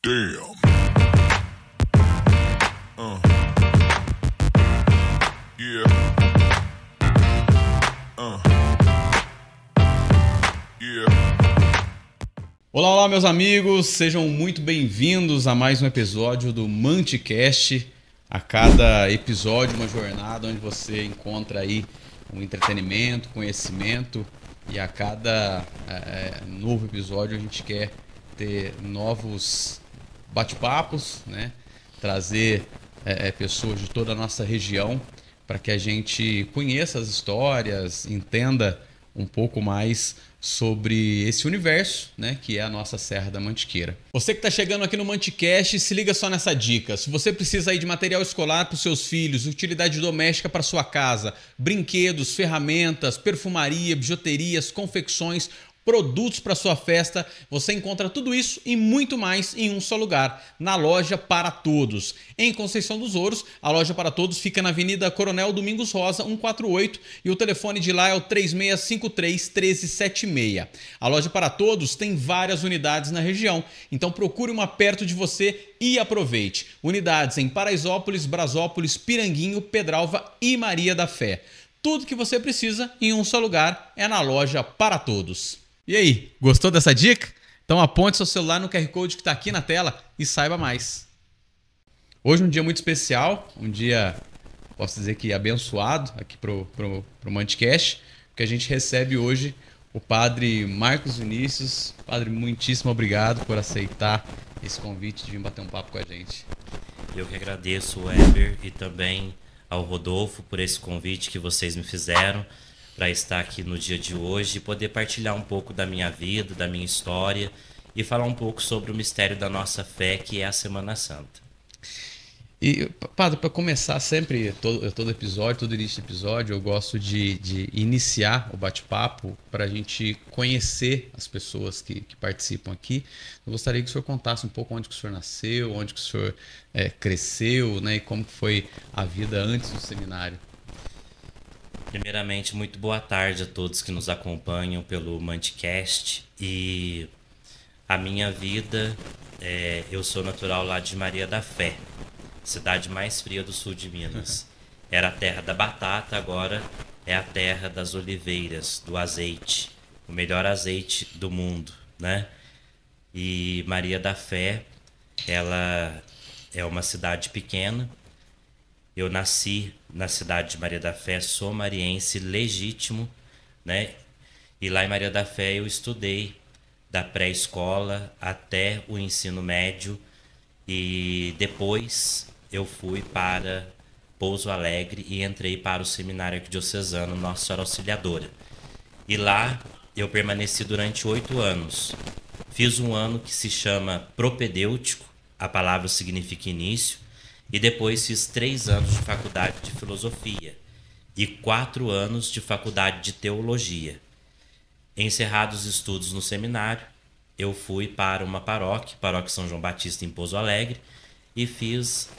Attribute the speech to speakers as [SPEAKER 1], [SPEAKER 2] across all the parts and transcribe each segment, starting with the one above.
[SPEAKER 1] Damn. Yeah. Yeah.
[SPEAKER 2] Olá, olá, meus amigos, sejam muito bem-vindos a mais um episódio do Manticast. A cada episódio, uma jornada onde você encontra aí um entretenimento, conhecimento, e a cada novo episódio a gente quer ter novos bate-papos, né? Trazer pessoas de toda a nossa região para que a gente conheça as histórias, entenda um pouco mais sobre esse universo, né, que é a nossa Serra da Mantiqueira. Você que está chegando aqui no Manticast, se liga só nessa dica. Se você precisa aí de material escolar para os seus filhos, utilidade doméstica para sua casa, brinquedos, ferramentas, perfumaria, bijuterias, confecções, produtos para sua festa, você encontra tudo isso e muito mais em um só lugar, na Loja Para Todos. Em Conceição dos Ouros, a Loja Para Todos fica na Avenida Coronel Domingos Rosa, 148, e o telefone de lá é o 3653-1376. A Loja Para Todos tem várias unidades na região, então procure uma perto de você e aproveite. Unidades em Paraisópolis, Brasópolis, Piranguinho, Pedralva e Maria da Fé. Tudo que você precisa em um só lugar é na Loja Para Todos. E aí, gostou dessa dica? Então aponte seu celular no QR Code que está aqui na tela e saiba mais. Hoje é um dia muito especial, um dia, posso dizer que abençoado aqui pro Manticast, porque a gente recebe hoje o Padre Marcos Vinícius. Padre, muitíssimo obrigado por aceitar esse convite de vir bater um papo com a gente.
[SPEAKER 3] Eu que agradeço, Weber, e também ao Rodolfo por esse convite que vocês me fizeram para estar aqui no dia de hoje e poder partilhar um pouco da minha vida, da minha história e falar um pouco sobre o mistério da nossa fé, que é a Semana Santa.
[SPEAKER 2] E, Padre, para começar sempre, todo episódio, todo início de episódio, eu gosto de iniciar o bate-papo para a gente conhecer as pessoas que participam aqui. Eu gostaria que o senhor contasse um pouco onde que o senhor nasceu, onde que o senhor cresceu, né, e como foi a vida antes do seminário.
[SPEAKER 3] Primeiramente, muito boa tarde a todos que nos acompanham pelo Manticast. E a minha vida, eu sou natural lá de Maria da Fé, cidade mais fria do sul de Minas. Era a terra da batata, agora é a terra das oliveiras, do azeite, o melhor azeite do mundo, né? E Maria da Fé, ela é uma cidade pequena. Eu nasci na cidade de Maria da Fé, sou mariense legítimo, né? E lá em Maria da Fé eu estudei da pré-escola até o ensino médio e depois eu fui para Pouso Alegre e entrei para o Seminário Arquidiocesano Nossa Senhora Auxiliadora. E lá eu permaneci durante 8 anos. Fiz um ano que se chama propedêutico, a palavra significa início, e depois fiz 3 anos de faculdade de filosofia e 4 anos de faculdade de teologia. Encerrados os estudos no seminário, eu fui para uma paróquia São João Batista em Pouso Alegre, e fiz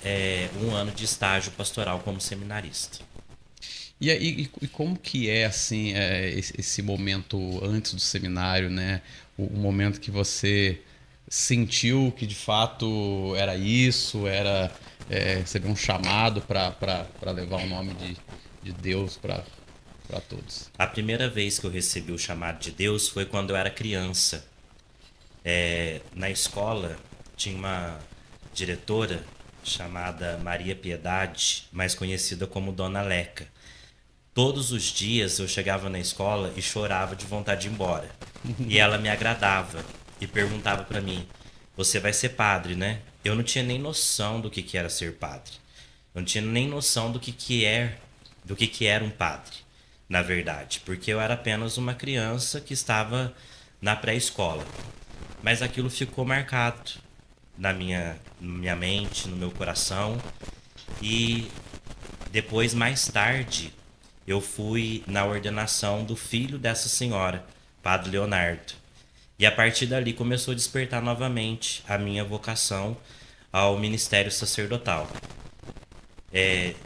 [SPEAKER 3] 1 ano de estágio pastoral como seminarista.
[SPEAKER 2] E como que é assim esse momento antes do seminário, né? O momento que você sentiu que de fato era isso, era receber um chamado para levar o nome de Deus para todos?
[SPEAKER 3] A primeira vez que eu recebi o chamado de Deus foi quando eu era criança. Na escola tinha uma diretora chamada Maria Piedade, mais conhecida como Dona Leca. Todos os dias eu chegava na escola e chorava de vontade de ir embora. E ela me agradava e perguntava para mim: você vai ser padre, né? Eu não tinha nem noção do que era ser padre. Eu não tinha nem noção do que era um padre, na verdade, porque eu era apenas uma criança que estava na pré-escola. Mas aquilo ficou marcado na minha mente, no meu coração. E depois, mais tarde, eu fui na ordenação do filho dessa senhora, Padre Leonardo. E a partir dali começou a despertar novamente a minha vocação ao ministério sacerdotal.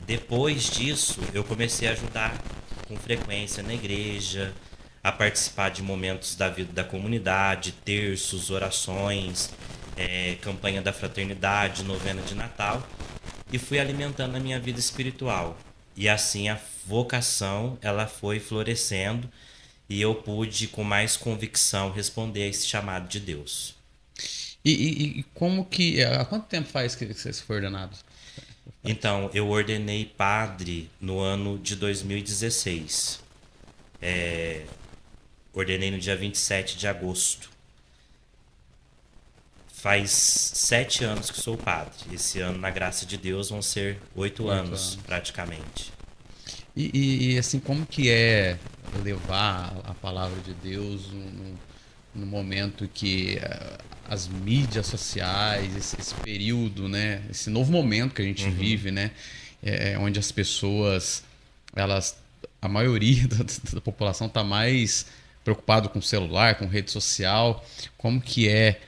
[SPEAKER 3] Depois disso, eu comecei a ajudar com frequência na igreja, a participar de momentos da vida da comunidade, terços, orações. campanha da fraternidade, novena de Natal, e fui alimentando a minha vida espiritual. E assim a vocação ela foi florescendo e eu pude com mais convicção responder a esse chamado de Deus.
[SPEAKER 2] E como que... Há quanto tempo faz que você foi ordenado?
[SPEAKER 3] Então, eu ordenei padre no ano de 2016. Ordenei no dia 27 de agosto. Faz 7 anos que sou padre. Esse ano, na graça de Deus, vão ser 8 anos, praticamente.
[SPEAKER 2] E assim, como que é levar a palavra de Deus no momento que as mídias sociais, esse período, né, esse novo momento que a gente vive, né, onde as pessoas, a maioria da população está mais preocupado com celular, com rede social, como que é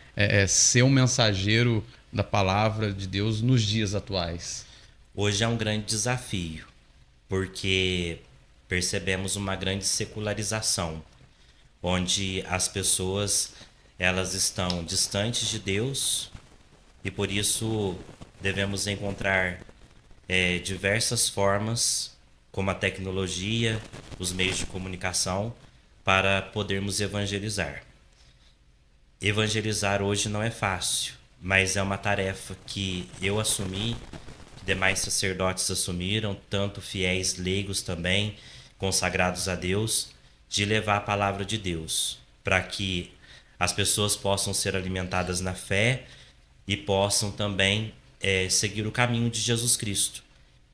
[SPEAKER 2] ser um mensageiro da palavra de Deus nos dias atuais?
[SPEAKER 3] Hoje é um grande desafio, porque percebemos uma grande secularização, onde as pessoas elas estão distantes de Deus e por isso devemos encontrar diversas formas, como a tecnologia, os meios de comunicação, para podermos evangelizar. Evangelizar hoje não é fácil, mas é uma tarefa que eu assumi, que demais sacerdotes assumiram, tanto fiéis leigos também, consagrados a Deus, de levar a palavra de Deus, para que as pessoas possam ser alimentadas na fé e possam também seguir o caminho de Jesus Cristo,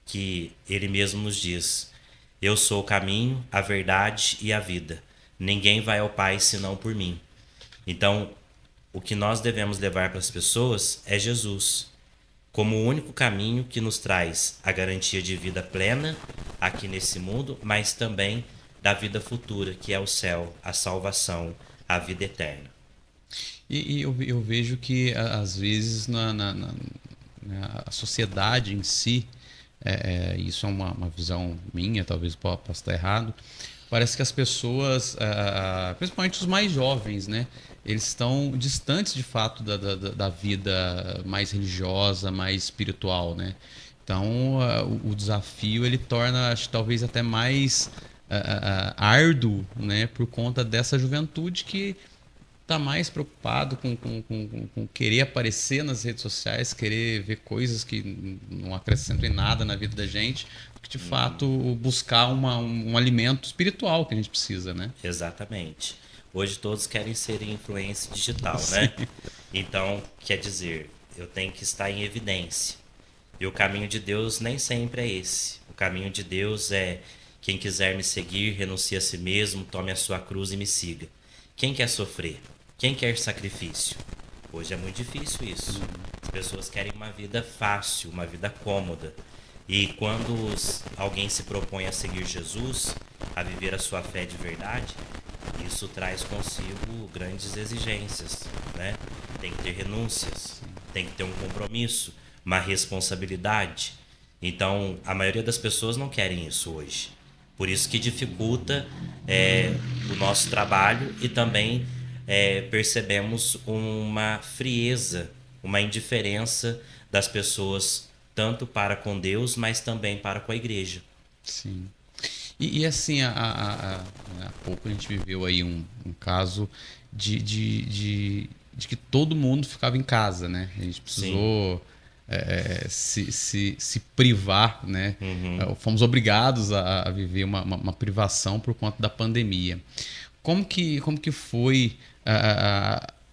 [SPEAKER 3] que Ele mesmo nos diz: eu sou o caminho, a verdade e a vida. Ninguém vai ao Pai senão por mim. Então, o que nós devemos levar para as pessoas é Jesus, como o único caminho que nos traz a garantia de vida plena aqui nesse mundo, mas também da vida futura, que é o céu, a salvação, a vida eterna.
[SPEAKER 2] E eu vejo que, às vezes, a sociedade em si, isso é uma visão minha, talvez possa estar errado, parece que as pessoas, principalmente os mais jovens, né, eles estão distantes de fato da vida mais religiosa, mais espiritual, né? Então, o desafio ele torna, acho, talvez até mais árduo, né, por conta dessa juventude que está mais preocupado com querer aparecer nas redes sociais, querer ver coisas que não acrescentam em nada na vida da gente, que de fato buscar um alimento espiritual que a gente precisa, né?
[SPEAKER 3] Exatamente. Hoje todos querem ser influência digital, né? Então, quer dizer, eu tenho que estar em evidência. E o caminho de Deus nem sempre é esse. O caminho de Deus é: quem quiser me seguir, renuncie a si mesmo, tome a sua cruz e me siga. Quem quer sofrer? Quem quer sacrifício? Hoje é muito difícil isso. As pessoas querem uma vida fácil, uma vida cômoda. E quando alguém se propõe a seguir Jesus, a viver a sua fé de verdade, isso traz consigo grandes exigências, né? Tem que ter renúncias, tem que ter um compromisso, uma responsabilidade. Então, a maioria das pessoas não querem isso hoje. Por isso que dificulta o nosso trabalho e também percebemos uma frieza, uma indiferença das pessoas, tanto para com Deus, mas também para com a igreja.
[SPEAKER 2] Sim. E assim, há pouco a gente viveu aí um caso de que todo mundo ficava em casa, né? A gente precisou se privar, né? Fomos obrigados a viver uma privação por conta da pandemia. Como que foi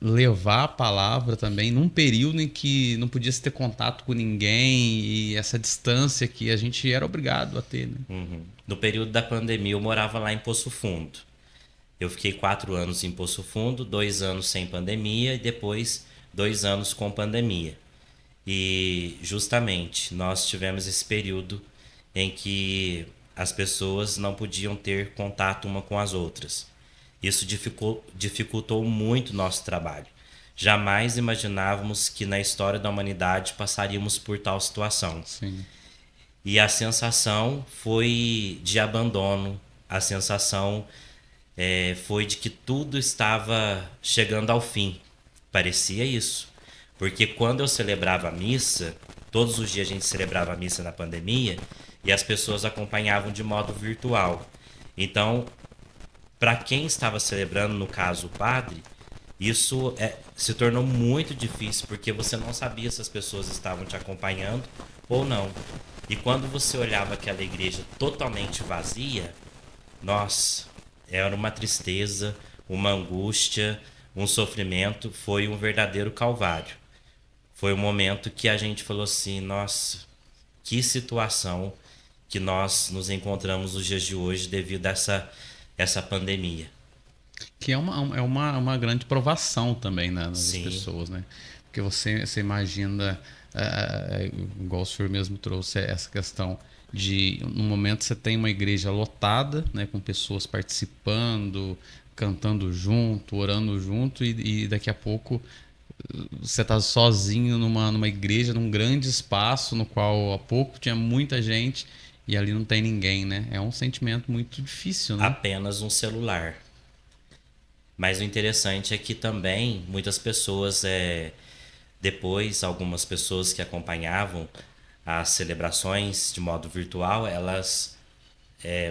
[SPEAKER 2] levar a palavra também num período em que não podia se ter contato com ninguém e essa distância que a gente era obrigado a ter, né?
[SPEAKER 3] No período da pandemia, eu morava lá em Poço Fundo. Eu fiquei 4 anos em Poço Fundo, 2 anos sem pandemia e depois 2 anos com pandemia. E justamente nós tivemos esse período em que as pessoas não podiam ter contato uma com as outras. Isso dificultou muito o nosso trabalho. Jamais imaginávamos que na história da humanidade passaríamos por tal situação.
[SPEAKER 2] Sim.
[SPEAKER 3] E a sensação foi de abandono, a sensação foi de que tudo estava chegando ao fim. Parecia isso. Porque quando eu celebrava a missa, todos os dias a gente celebrava a missa na pandemia e as pessoas acompanhavam de modo virtual. Então, para quem estava celebrando, no caso o padre, isso se tornou muito difícil, porque você não sabia se as pessoas estavam te acompanhando ou não. E quando você olhava aquela igreja totalmente vazia, nossa, era uma tristeza, uma angústia, um sofrimento, foi um verdadeiro calvário. Foi um momento que a gente falou assim, nossa, que situação que nós nos encontramos nos dias de hoje devido a essa pandemia.
[SPEAKER 2] Que é uma grande provação também, né, nas
[SPEAKER 3] Sim.
[SPEAKER 2] pessoas, né? Porque você imagina, igual o senhor mesmo trouxe essa questão de, no momento você tem uma igreja lotada, né, com pessoas participando, cantando junto, orando junto, e daqui a pouco você está sozinho numa igreja, num grande espaço no qual há pouco tinha muita gente e ali não tem ninguém, né? É um sentimento muito difícil, né?
[SPEAKER 3] Apenas um celular. Mas o interessante é que também muitas pessoas, depois, algumas pessoas que acompanhavam as celebrações de modo virtual, elas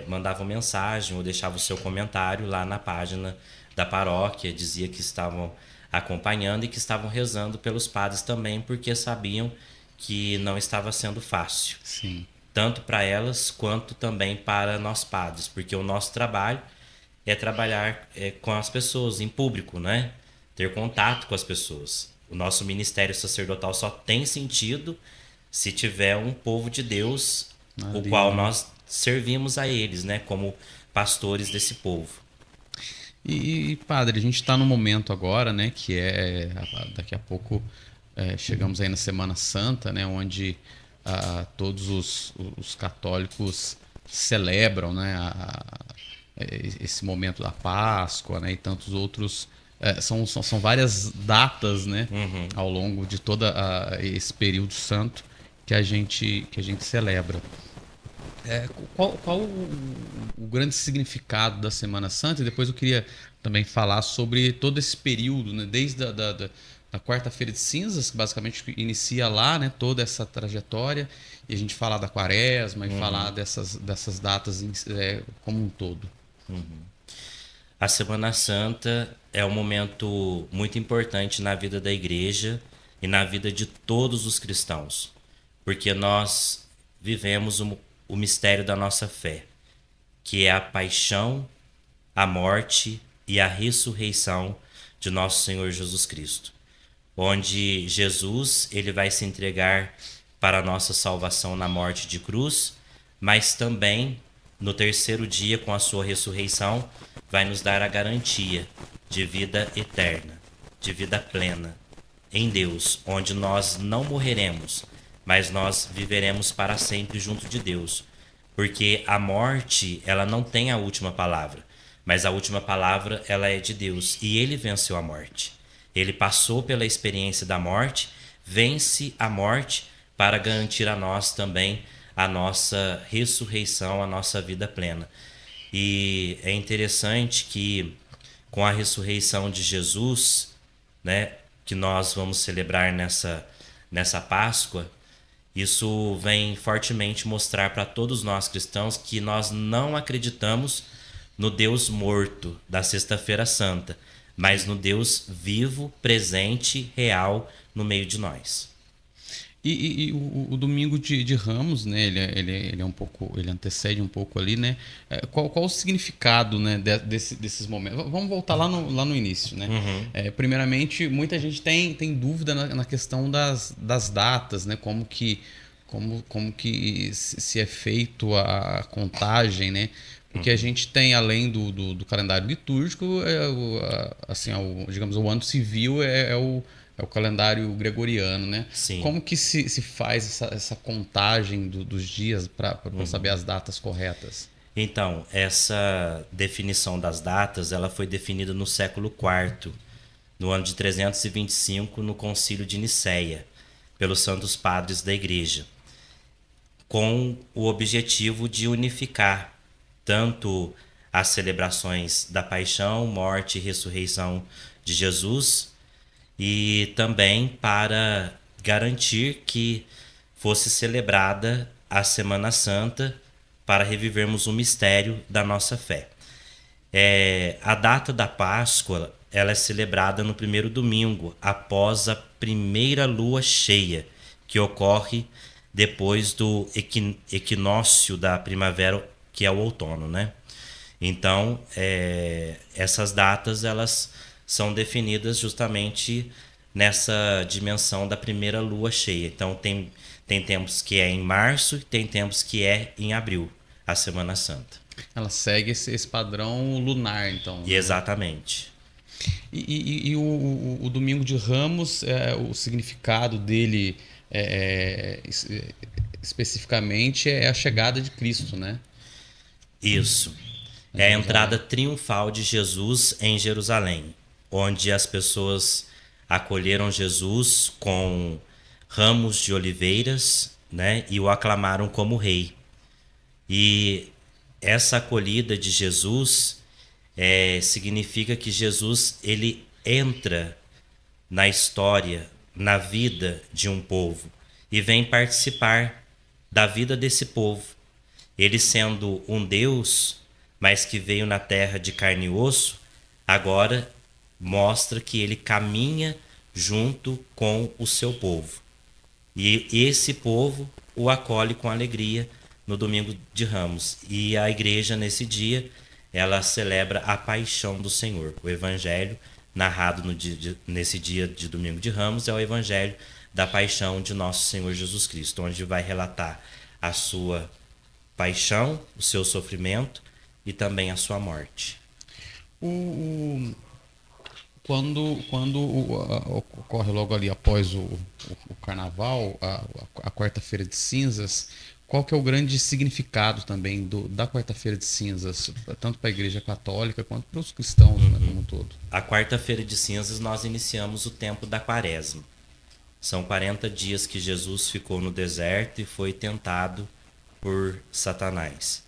[SPEAKER 3] mandavam mensagem ou deixavam o seu comentário lá na página da paróquia, dizia que estavam acompanhando e que estavam rezando pelos padres também, porque sabiam que não estava sendo fácil.
[SPEAKER 2] Sim.
[SPEAKER 3] Tanto para elas quanto também para nós padres, porque o nosso trabalho é trabalhar com as pessoas em público, né? Ter contato com as pessoas. O nosso ministério sacerdotal só tem sentido se tiver um povo de Deus, o qual nós servimos a eles, né? Como pastores desse povo.
[SPEAKER 2] E padre, a gente está no momento agora, né? Que daqui a pouco chegamos aí na Semana Santa, né? Onde todos os católicos celebram, né? Esse momento da Páscoa, né, e tantos outros. São várias datas, né, ao longo de todo esse período santo que a gente celebra. Qual o grande significado da Semana Santa? E depois eu queria também falar sobre todo esse período, né, desde da quarta-feira de cinzas, que basicamente inicia lá, né, toda essa trajetória, e a gente falar da quaresma e falar dessas datas como um todo.
[SPEAKER 3] A Semana Santa é um momento muito importante na vida da igreja e na vida de todos os cristãos, porque nós vivemos o mistério da nossa fé, que é a paixão, a morte e a ressurreição de nosso Senhor Jesus Cristo, onde Jesus ele vai se entregar para a nossa salvação na morte de cruz, mas também no terceiro dia, com a sua ressurreição, vai nos dar a garantia de vida eterna, de vida plena em Deus, onde nós não morreremos, mas nós viveremos para sempre junto de Deus. Porque a morte, ela não tem a última palavra, mas a última palavra, ela é de Deus. E ele venceu a morte. Ele passou pela experiência da morte, vence a morte para garantir a nós também a nossa ressurreição, a nossa vida plena. E é interessante que com a ressurreição de Jesus, né, que nós vamos celebrar nessa Páscoa, isso vem fortemente mostrar para todos nós cristãos que nós não acreditamos no Deus morto da Sexta-feira Santa, mas no Deus vivo, presente, real no meio de nós.
[SPEAKER 2] E o domingo de Ramos, né? Ele é um pouco, ele antecede um pouco ali, né? Qual o significado, né, desses momentos? Vamos voltar lá no início, né? Primeiramente, muita gente tem dúvida na questão das datas, né? Como que se é feito a contagem, né? Porque a gente tem, além do calendário litúrgico, digamos, o ano civil é o calendário gregoriano, né?
[SPEAKER 3] Sim.
[SPEAKER 2] Como que se faz essa contagem dos dias para saber as datas corretas?
[SPEAKER 3] Então, essa definição das datas, ela foi definida no século IV, no ano de 325, no Concílio de Nicéia, pelos santos padres da Igreja, com o objetivo de unificar tanto as celebrações da paixão, morte e ressurreição de Jesus e também para garantir que fosse celebrada a Semana Santa para revivermos o mistério da nossa fé. A data da Páscoa ela é celebrada no primeiro domingo, após a primeira lua cheia, que ocorre depois do equinócio da primavera, que é o outono, né? Então, essas datas elas são definidas justamente nessa dimensão da primeira lua cheia. Então, tem tempos que é em março e tem tempos que é em abril, a Semana Santa.
[SPEAKER 2] Ela segue esse padrão lunar, então.
[SPEAKER 3] E exatamente.
[SPEAKER 2] E o Domingo de Ramos, o significado dele especificamente é a chegada de Cristo, né?
[SPEAKER 3] Isso. É a entrada triunfal de Jesus em Jerusalém, onde as pessoas acolheram Jesus com ramos de oliveiras, né, e o aclamaram como rei. E essa acolhida de Jesus significa que Jesus ele entra na história, na vida de um povo e vem participar da vida desse povo. Ele sendo um Deus, mas que veio na terra de carne e osso, agora mostra que ele caminha junto com o seu povo. E esse povo o acolhe com alegria no Domingo de Ramos. E a igreja, nesse dia, ela celebra a paixão do Senhor. O evangelho narrado nesse dia de Domingo de Ramos é o evangelho da paixão de nosso Senhor Jesus Cristo, onde vai relatar a sua paixão, o seu sofrimento e também a sua morte.
[SPEAKER 2] Quando ocorre logo ali após o carnaval, a quarta-feira de cinzas, qual que é o grande significado também da quarta-feira de cinzas, tanto para a Igreja Católica quanto para os cristãos, né, como um todo?
[SPEAKER 3] A quarta-feira de cinzas nós iniciamos o tempo da quaresma. São 40 dias que Jesus ficou no deserto e foi tentado por Satanás.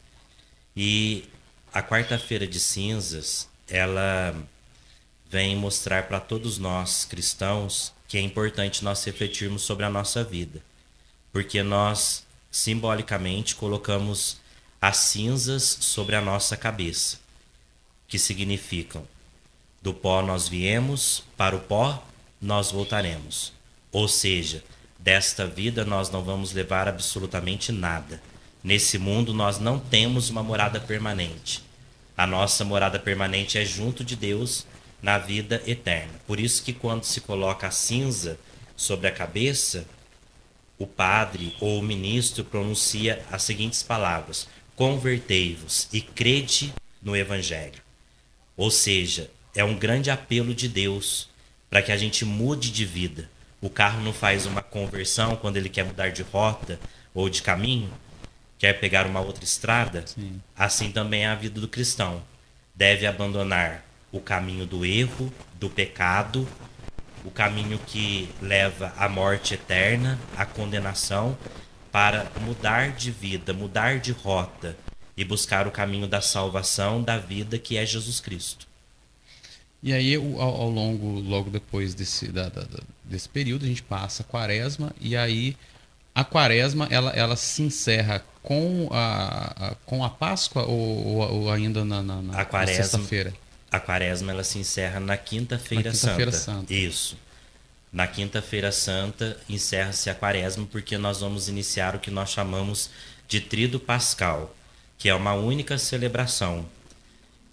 [SPEAKER 3] E a quarta-feira de cinzas, ela vem mostrar para todos nós cristãos que é importante nós refletirmos sobre a nossa vida, porque nós simbolicamente colocamos as cinzas sobre a nossa cabeça, que significam: do pó nós viemos, para o pó nós voltaremos. Ou seja, desta vida nós não vamos levar absolutamente nada. Nesse mundo nós não temos uma morada permanente. A nossa morada permanente é junto de Deus na vida eterna. Por isso que quando se coloca a cinza sobre a cabeça, o padre ou o ministro pronuncia as seguintes palavras: convertei-vos e crede no Evangelho. Ou seja, é um grande apelo de Deus para que a gente mude de vida. O carro não faz uma conversão quando ele quer mudar de rota ou de caminho, quer pegar uma outra estrada.
[SPEAKER 2] Sim.
[SPEAKER 3] Assim também é a vida do cristão. Deve abandonar o caminho do erro, do pecado, o caminho que leva à morte eterna, à condenação, para mudar de vida, mudar de rota e buscar o caminho da salvação, da vida, que é Jesus Cristo.
[SPEAKER 2] E aí, logo depois desse período, a gente passa a quaresma, e aí a quaresma ela se encerra com a Páscoa ou ainda na sexta-feira?
[SPEAKER 3] A quaresma ela se encerra na quinta-feira santa. Isso. Na quinta-feira santa encerra-se a quaresma, porque nós vamos iniciar o que nós chamamos de Tríduo Pascal, que é uma única celebração,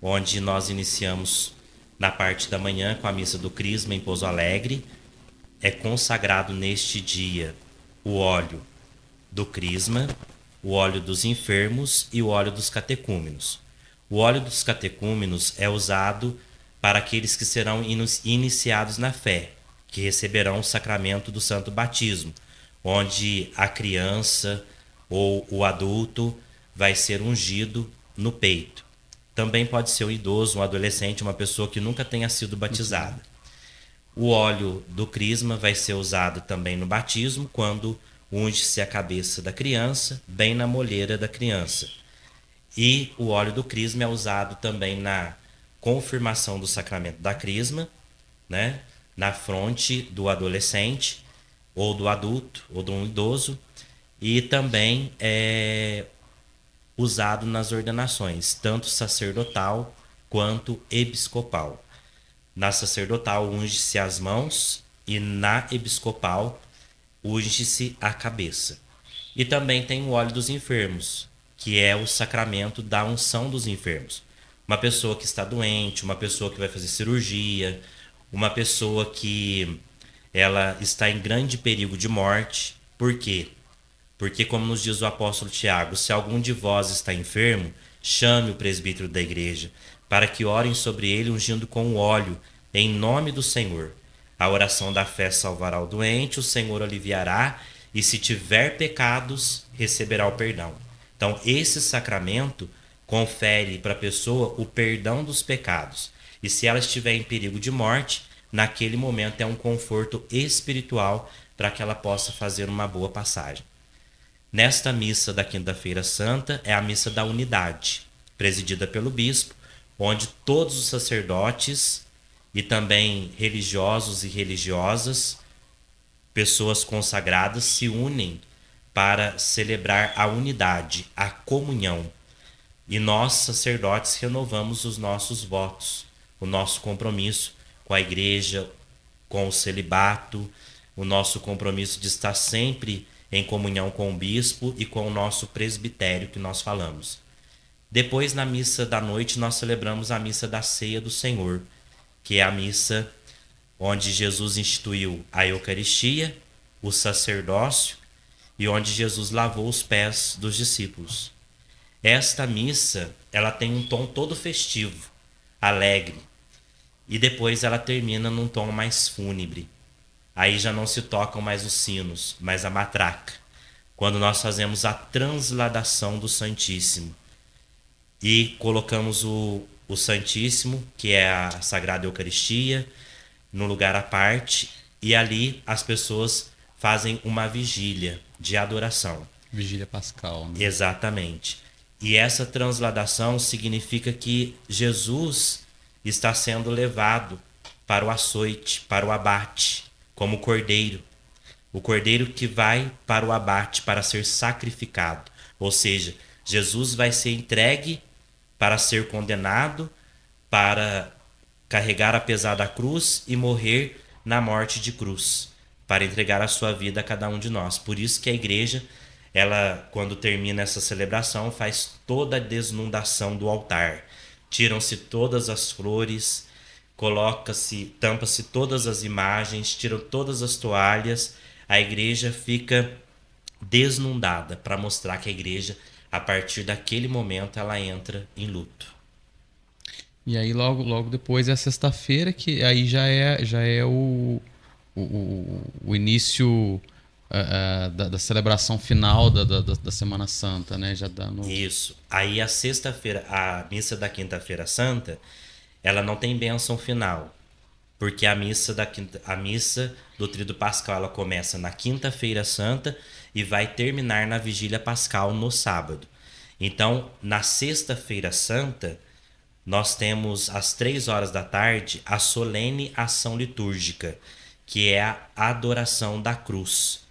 [SPEAKER 3] onde nós iniciamos na parte da manhã com a missa do Crisma em Pouso Alegre. É consagrado neste dia o óleo do Crisma, o óleo dos enfermos e o óleo dos catecúmenos. O óleo dos catecúmenos é usado para aqueles que serão iniciados na fé, que receberão o sacramento do santo batismo, onde a criança ou o adulto vai ser ungido no peito. Também pode ser um idoso, um adolescente, uma pessoa que nunca tenha sido batizada. O óleo do crisma vai ser usado também no batismo, quando unge-se a cabeça da criança, bem na molheira da criança. E o óleo do crisma é usado também na confirmação do sacramento da crisma, né? na fronte do adolescente, ou do adulto, ou do idoso, e também é usado nas ordenações, tanto sacerdotal quanto episcopal. Na sacerdotal unge-se as mãos e na episcopal unge-se a cabeça. E também tem o óleo dos enfermos, que é o sacramento da unção dos enfermos. Uma pessoa que está doente, uma pessoa que vai fazer cirurgia, uma pessoa que ela está em grande perigo de morte. Por quê? Porque, como nos diz o apóstolo Tiago, se algum de vós está enfermo, chame o presbítero da igreja, para que orem sobre ele ungindo com o óleo, em nome do Senhor. A oração da fé salvará o doente, o Senhor aliviará, e se tiver pecados, receberá o perdão. Então, esse sacramento confere para a pessoa o perdão dos pecados. E se ela estiver em perigo de morte, naquele momento é um conforto espiritual para que ela possa fazer uma boa passagem. Nesta missa da Quinta-feira Santa é a missa da unidade, presidida pelo bispo, onde todos os sacerdotes e também religiosos e religiosas, pessoas consagradas, se unem para celebrar a unidade, a comunhão. E nós, sacerdotes, renovamos os nossos votos, o nosso compromisso com a igreja, com o celibato, o nosso compromisso de estar sempre em comunhão com o bispo e com o nosso presbitério que nós falamos. Depois, na missa da noite, nós celebramos a missa da Ceia do Senhor, que é a missa onde Jesus instituiu a Eucaristia, o sacerdócio e onde Jesus lavou os pés dos discípulos. Esta missa, ela tem um tom todo festivo, alegre, e depois ela termina num tom mais fúnebre. Aí já não se tocam mais os sinos, mas a matraca, quando nós fazemos a transladação do Santíssimo e colocamos o Santíssimo, que é a Sagrada Eucaristia, no lugar à parte, e ali as pessoas fazem uma vigília de adoração.
[SPEAKER 2] Vigília Pascal, né?
[SPEAKER 3] Exatamente. E essa transladação significa que Jesus está sendo levado para o açoite, para o abate, como cordeiro. O cordeiro que vai para o abate para ser sacrificado. Ou seja, Jesus vai ser entregue para ser condenado, para carregar a pesada cruz e morrer na morte de cruz, para entregar a sua vida a cada um de nós. Por isso que a igreja, ela, quando termina essa celebração, faz toda a desnudação do altar. Tiram-se todas as flores, tampa-se todas as imagens, tiram todas as toalhas. A igreja fica desnudada para mostrar que a igreja, a partir daquele momento, ela entra em luto.
[SPEAKER 2] E aí logo depois é a sexta-feira, que aí já é o início da celebração final da Semana Santa, né? Já dá no...
[SPEAKER 3] Isso. Aí a sexta-feira, a missa da Quinta-feira Santa, ela não tem bênção final, porque a missa do Tríduo Pascal ela começa na Quinta-feira Santa e vai terminar na Vigília Pascal no sábado. Então, na Sexta-feira Santa, nós temos às 15h a solene ação litúrgica, que é a adoração da cruz,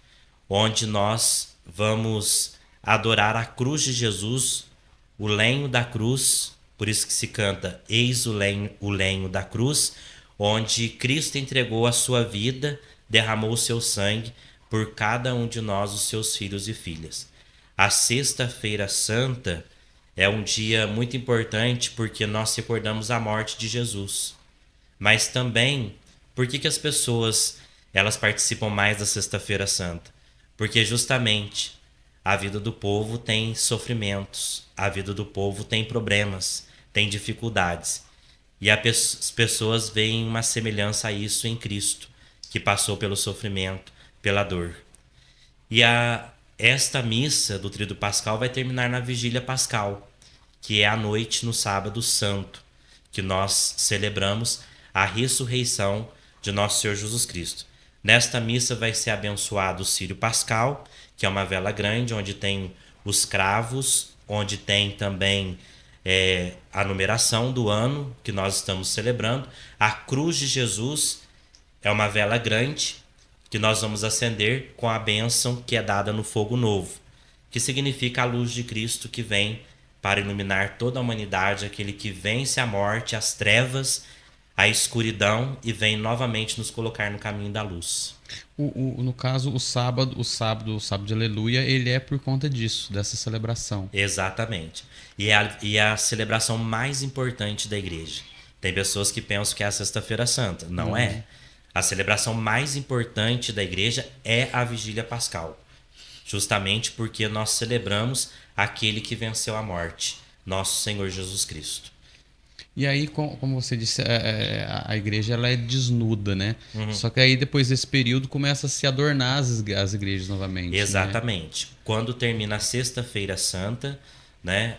[SPEAKER 3] onde nós vamos adorar a cruz de Jesus, o lenho da cruz, por isso que se canta Eis o lenho da cruz, onde Cristo entregou a sua vida, derramou o seu sangue por cada um de nós, os seus filhos e filhas. A Sexta-feira Santa é um dia muito importante porque nós recordamos a morte de Jesus. Mas também, por que as pessoas elas participam mais da Sexta-feira Santa? Porque justamente a vida do povo tem sofrimentos, a vida do povo tem problemas, tem dificuldades. E as pessoas veem uma semelhança a isso em Cristo, que passou pelo sofrimento, pela dor. E esta missa do Tríduo Pascal vai terminar na Vigília Pascal, que é a noite no Sábado Santo, que nós celebramos a ressurreição de nosso Senhor Jesus Cristo. Nesta missa vai ser abençoado o Círio Pascal, que é uma vela grande, onde tem os cravos, onde tem também a numeração do ano que nós estamos celebrando. A cruz de Jesus, é uma vela grande que nós vamos acender com a bênção que é dada no fogo novo, que significa a luz de Cristo que vem para iluminar toda a humanidade, aquele que vence a morte, as trevas, a escuridão e vem novamente nos colocar no caminho da luz.
[SPEAKER 2] No caso, o sábado de Aleluia, ele é por conta disso, dessa celebração.
[SPEAKER 3] Exatamente. E é a celebração mais importante da igreja. Tem pessoas que pensam que é a Sexta-feira Santa. Não é. A celebração mais importante da igreja é a Vigília Pascal. Justamente porque nós celebramos aquele que venceu a morte, nosso Senhor Jesus Cristo.
[SPEAKER 2] E aí, como você disse, a igreja ela é desnuda, né? Só que aí depois desse período começa a se adornar as igrejas novamente.
[SPEAKER 3] Exatamente.
[SPEAKER 2] Né?
[SPEAKER 3] Quando termina a Sexta-feira Santa, né,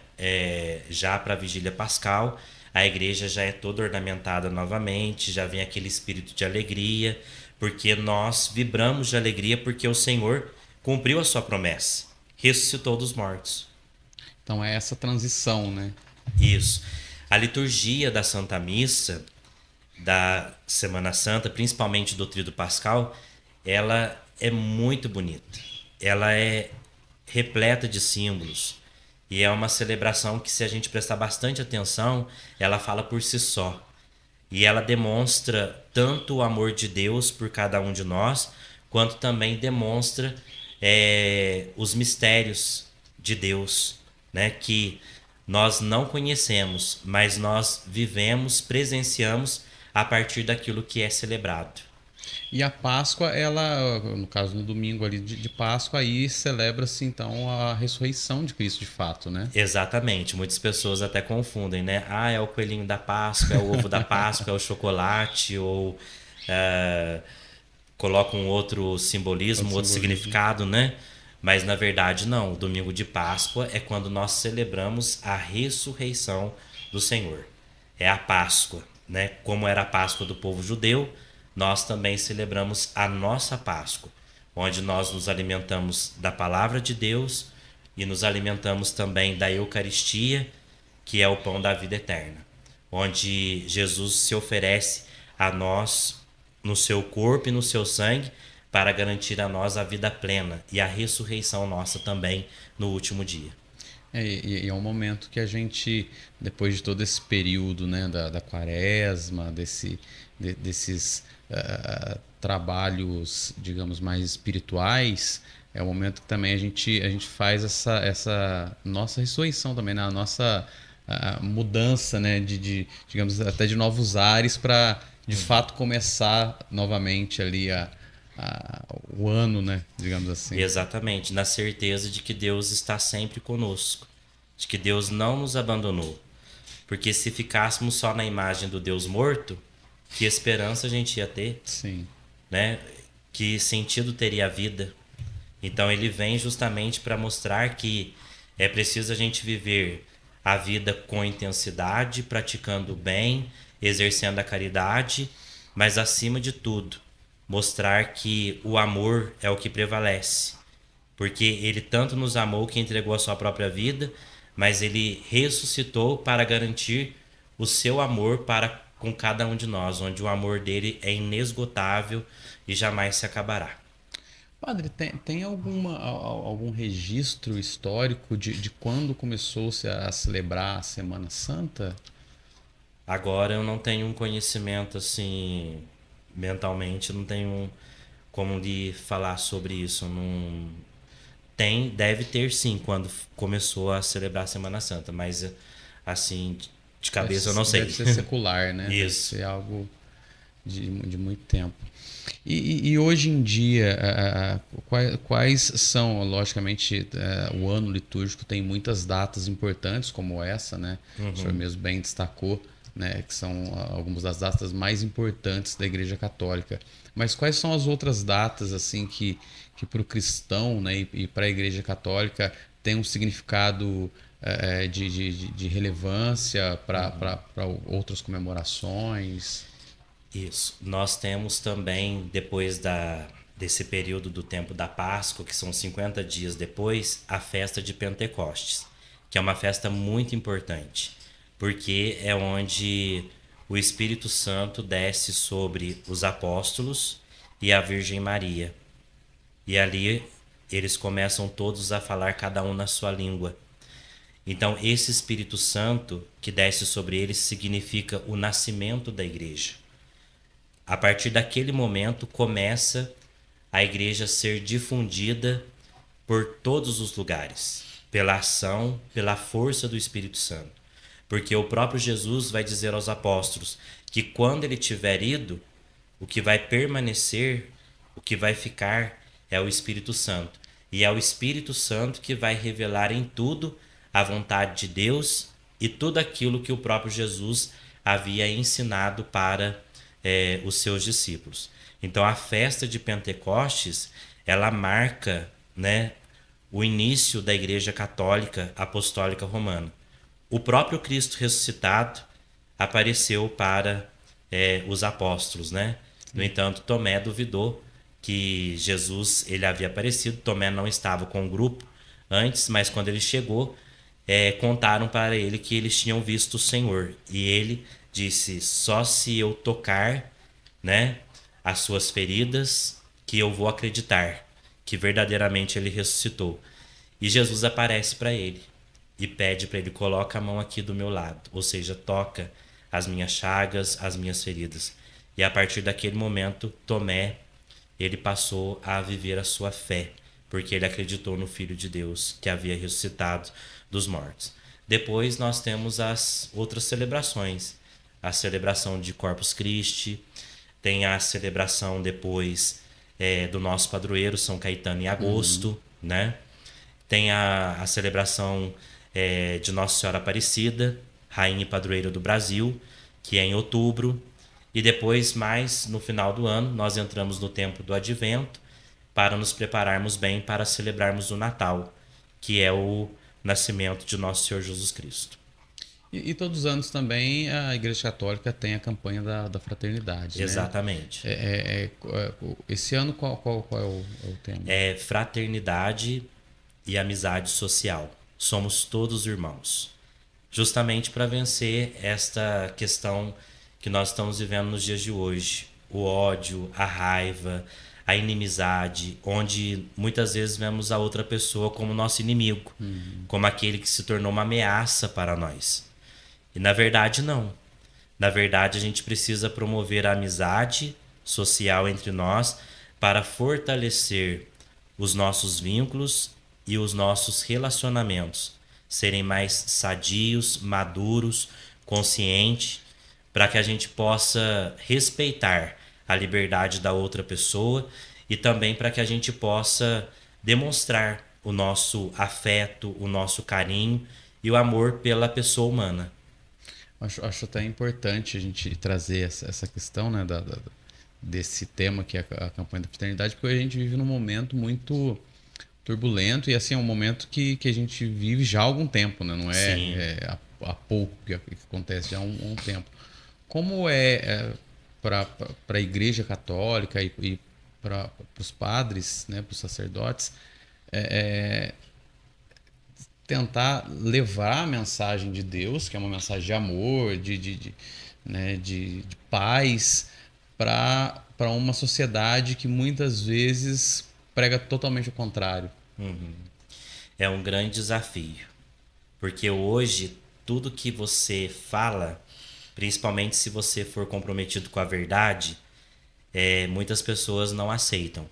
[SPEAKER 3] já para a Vigília Pascal, a igreja já é toda ornamentada novamente, já vem aquele espírito de alegria, porque nós vibramos de alegria porque o Senhor cumpriu a sua promessa, ressuscitou dos mortos.
[SPEAKER 2] Então é essa transição, né?
[SPEAKER 3] Isso. A liturgia da Santa Missa, da Semana Santa, principalmente do Tríduo Pascal, ela é muito bonita. Ela é repleta de símbolos. E é uma celebração que, se a gente prestar bastante atenção, ela fala por si só. E ela demonstra tanto o amor de Deus por cada um de nós, quanto também demonstra os mistérios de Deus, né? Que nós não conhecemos, mas nós vivemos, presenciamos a partir daquilo que é celebrado.
[SPEAKER 2] E a Páscoa, ela, no caso no domingo ali de Páscoa, aí celebra-se então a ressurreição de Cristo de fato, né?
[SPEAKER 3] Exatamente. Muitas pessoas até confundem, né? Ah, é o coelhinho da Páscoa, é o ovo da Páscoa, é o chocolate, ou colocam outro simbolismo, outro significado, né? Mas na verdade não, o domingo de Páscoa é quando nós celebramos a ressurreição do Senhor. É a Páscoa, né? Como era a Páscoa do povo judeu, nós também celebramos a nossa Páscoa, onde nós nos alimentamos da palavra de Deus e nos alimentamos também da Eucaristia, que é o pão da vida eterna, onde Jesus se oferece a nós no seu corpo e no seu sangue, para garantir a nós a vida plena e a ressurreição nossa também no último dia.
[SPEAKER 2] E é um momento que a gente, depois de todo esse período, né, da quaresma, desses trabalhos, digamos, mais espirituais, é o momento que também a gente faz essa nossa ressurreição também, né, a nossa mudança, né, digamos, até de novos ares para, de fato, começar novamente ali o ano, né? Digamos assim.
[SPEAKER 3] Exatamente, na certeza de que Deus está sempre conosco, de que Deus não nos abandonou. Porque se ficássemos só na imagem do Deus morto, que esperança a gente ia ter?
[SPEAKER 2] Sim.
[SPEAKER 3] Né? Que sentido teria a vida? Então ele vem justamente para mostrar que é preciso a gente viver a vida com intensidade, praticando o bem, exercendo a caridade, mas acima de tudo, mostrar que o amor é o que prevalece. Porque ele tanto nos amou que entregou a sua própria vida, mas ele ressuscitou para garantir o seu amor para com cada um de nós, onde o amor dele é inesgotável e jamais se acabará.
[SPEAKER 2] Padre, tem algum registro histórico de quando começou-se a celebrar a Semana Santa?
[SPEAKER 3] Agora eu não tenho um conhecimento assim... mentalmente não tenho como lhe falar sobre isso. Não tem, deve ter sim, quando começou a celebrar a Semana Santa, mas assim, de cabeça eu não sei.
[SPEAKER 2] Deve ser secular, né?
[SPEAKER 3] Isso.
[SPEAKER 2] Deve ser algo de muito tempo. E hoje em dia, quais são, logicamente, o ano litúrgico tem muitas datas importantes como essa, né? O senhor mesmo bem destacou, né, que são algumas das datas mais importantes da Igreja Católica. Mas quais são as outras datas assim que para o cristão, né, e para a Igreja Católica tem um significado de relevância para outras comemorações?
[SPEAKER 3] Isso. Nós temos também, depois desse período do tempo da Páscoa, que são 50 dias depois, a festa de Pentecostes, que é uma festa muito importante, porque é onde o Espírito Santo desce sobre os apóstolos e a Virgem Maria. E ali eles começam todos a falar, cada um na sua língua. Então, esse Espírito Santo que desce sobre eles significa o nascimento da igreja. A partir daquele momento, começa a igreja a ser difundida por todos os lugares, pela ação, pela força do Espírito Santo. Porque o próprio Jesus vai dizer aos apóstolos que quando ele tiver ido, o que vai permanecer, o que vai ficar é o Espírito Santo. E é o Espírito Santo que vai revelar em tudo a vontade de Deus e tudo aquilo que o próprio Jesus havia ensinado para os seus discípulos. Então a festa de Pentecostes, ela marca, né, o início da Igreja Católica Apostólica Romana. O próprio Cristo ressuscitado apareceu para os apóstolos, né? No entanto, Tomé duvidou que Jesus ele havia aparecido. Tomé não estava com o grupo antes, mas quando ele chegou, contaram para ele que eles tinham visto o Senhor. E ele disse, só se eu tocar, né, as suas feridas, que eu vou acreditar que verdadeiramente ele ressuscitou. E Jesus aparece para ele e pede para ele, coloca a mão aqui do meu lado, ou seja, toca as minhas chagas, as minhas feridas. E a partir daquele momento, Tomé, ele passou a viver a sua fé, porque ele acreditou no Filho de Deus que havia ressuscitado dos mortos. Depois nós temos as outras celebrações, a celebração de Corpus Christi, tem a celebração depois do nosso padroeiro São Caetano em agosto, né? Tem a celebração de Nossa Senhora Aparecida, Rainha e Padroeira do Brasil, que é em outubro. E depois, mais no final do ano, nós entramos no tempo do Advento para nos prepararmos bem para celebrarmos o Natal, que é o nascimento de Nosso Senhor Jesus Cristo.
[SPEAKER 2] E todos os anos também a Igreja Católica tem a campanha da fraternidade.
[SPEAKER 3] Exatamente.
[SPEAKER 2] Né? Esse ano qual é o tema?
[SPEAKER 3] É fraternidade e amizade social. Somos todos irmãos. Justamente para vencer esta questão que nós estamos vivendo nos dias de hoje. O ódio, a raiva, a inimizade, onde muitas vezes vemos a outra pessoa como nosso inimigo, como aquele que se tornou uma ameaça para nós. E na verdade não. Na verdade a gente precisa promover a amizade social entre nós para fortalecer os nossos vínculos e os nossos relacionamentos serem mais sadios, maduros, conscientes, para que a gente possa respeitar a liberdade da outra pessoa e também para que a gente possa demonstrar o nosso afeto, o nosso carinho e o amor pela pessoa humana.
[SPEAKER 2] Acho até importante a gente trazer essa questão, né, desse tema que é a campanha da fraternidade, porque a gente vive num momento muito turbulento e assim é um momento que a gente vive já há algum tempo, né? Não há pouco que acontece, já há um tempo. Como para a Igreja Católica e para os padres, né, para os sacerdotes, tentar levar a mensagem de Deus, que é uma mensagem de amor, de paz, para uma sociedade que muitas vezes prega totalmente o contrário.
[SPEAKER 3] É um grande desafio, porque hoje tudo que você fala, principalmente se você for comprometido com a verdade, muitas pessoas não aceitam.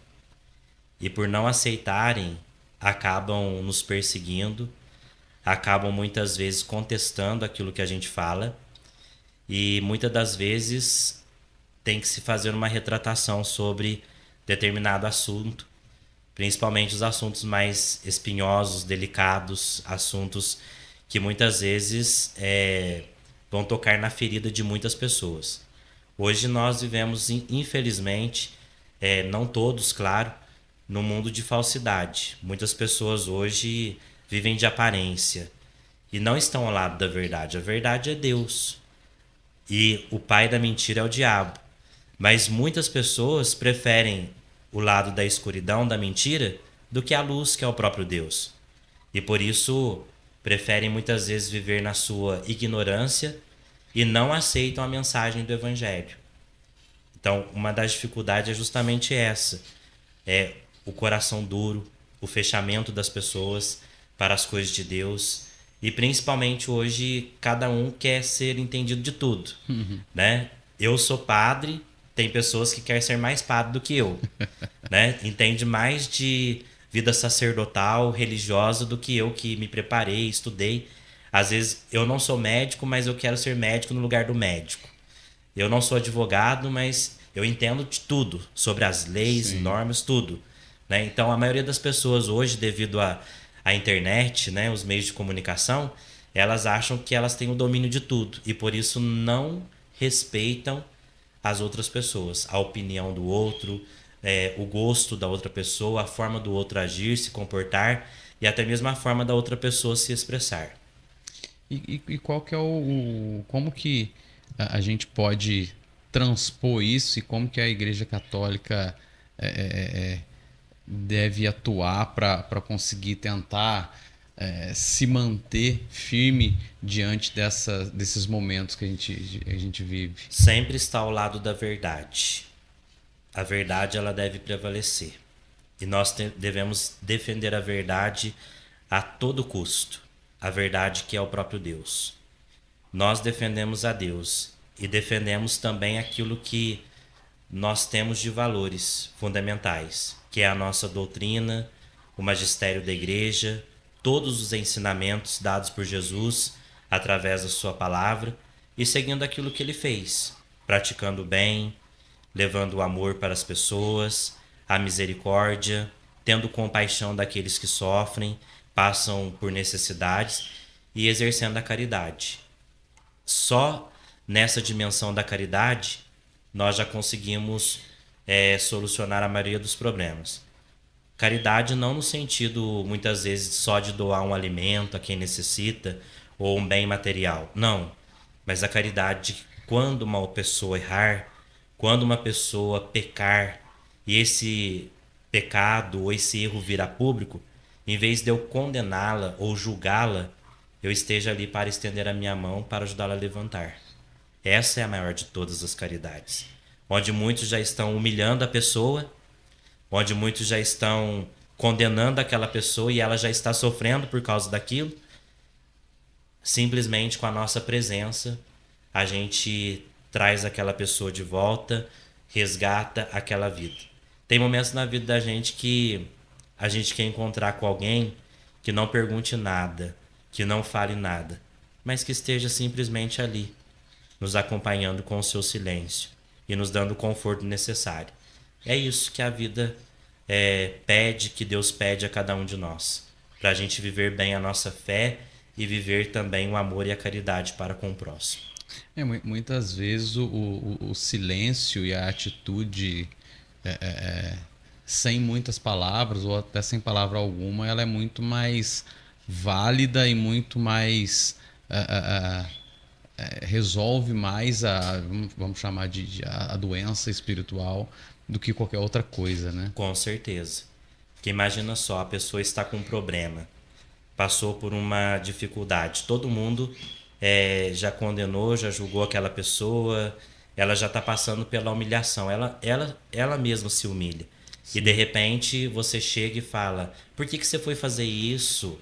[SPEAKER 3] E por não aceitarem, acabam nos perseguindo, acabam muitas vezes contestando aquilo que a gente fala e muitas das vezes tem que se fazer uma retratação sobre determinado assunto, principalmente os assuntos mais espinhosos, delicados, assuntos que muitas vezes vão tocar na ferida de muitas pessoas. Hoje nós vivemos, infelizmente, não todos, claro, no mundo de falsidade. Muitas pessoas hoje vivem de aparência e não estão ao lado da verdade. A verdade é Deus e o pai da mentira é o diabo. Mas muitas pessoas preferem o lado da escuridão, da mentira, do que a luz, que é o próprio Deus. E por isso preferem muitas vezes viver na sua ignorância e não aceitam a mensagem do evangelho. Então, uma das dificuldades é justamente essa. É o coração duro, o fechamento das pessoas para as coisas de Deus. E principalmente hoje, cada um quer ser entendido de tudo. Né? Eu sou padre, tem pessoas que querem ser mais padre do que eu. Né? Entende mais de vida sacerdotal, religiosa, do que eu que me preparei, estudei. Às vezes eu não sou médico, mas eu quero ser médico no lugar do médico. Eu não sou advogado, mas eu entendo de tudo, sobre as leis,
[SPEAKER 2] Sim.
[SPEAKER 3] normas, tudo. Né? Então, a maioria das pessoas hoje, devido à internet, né, os meios de comunicação, elas acham que elas têm o domínio de tudo e, por isso, não respeitam as outras pessoas, a opinião do outro, o gosto da outra pessoa, a forma do outro agir, se comportar e até mesmo a forma da outra pessoa se expressar.
[SPEAKER 2] E qual que é como que a gente pode transpor isso e como que a Igreja Católica deve atuar para conseguir tentar se manter firme diante desses momentos que a gente vive?
[SPEAKER 3] Sempre está ao lado da verdade. A verdade ela deve prevalecer. E nós devemos defender a verdade a todo custo. A verdade que é o próprio Deus. Nós defendemos a Deus e defendemos também aquilo que nós temos de valores fundamentais, que é a nossa doutrina, o magistério da igreja, todos os ensinamentos dados por Jesus através da sua palavra e seguindo aquilo que ele fez, praticando o bem, levando o amor para as pessoas, a misericórdia, tendo compaixão daqueles que sofrem, passam por necessidades e exercendo a caridade. Só nessa dimensão da caridade nós já conseguimos solucionar a maioria dos problemas. Caridade não no sentido, muitas vezes, só de doar um alimento a quem necessita ou um bem material. Não. Mas a caridade, quando uma pessoa errar, quando uma pessoa pecar e esse pecado ou esse erro virar público, em vez de eu condená-la ou julgá-la, eu esteja ali para estender a minha mão para ajudá-la a levantar. Essa é a maior de todas as caridades. Onde muitos já estão humilhando a pessoa, onde muitos já estão condenando aquela pessoa e ela já está sofrendo por causa daquilo, simplesmente com a nossa presença, a gente traz aquela pessoa de volta, resgata aquela vida. Tem momentos na vida da gente que a gente quer encontrar com alguém que não pergunte nada, que não fale nada, mas que esteja simplesmente ali, nos acompanhando com o seu silêncio e nos dando o conforto necessário. É isso que a vida pede, que Deus pede a cada um de nós, para a gente viver bem a nossa fé e viver também o amor e a caridade para com o próximo.
[SPEAKER 2] Muitas vezes o silêncio e a atitude sem muitas palavras ou até sem palavra alguma, ela é muito mais válida e muito mais resolve mais vamos chamar a doença espiritual do que qualquer outra coisa, né?
[SPEAKER 3] Com certeza. Porque imagina só, a pessoa está com um problema, passou por uma dificuldade, todo mundo já condenou, já julgou aquela pessoa, ela já está passando pela humilhação, ela mesma se humilha. Sim. E de repente você chega e fala, por que você foi fazer isso?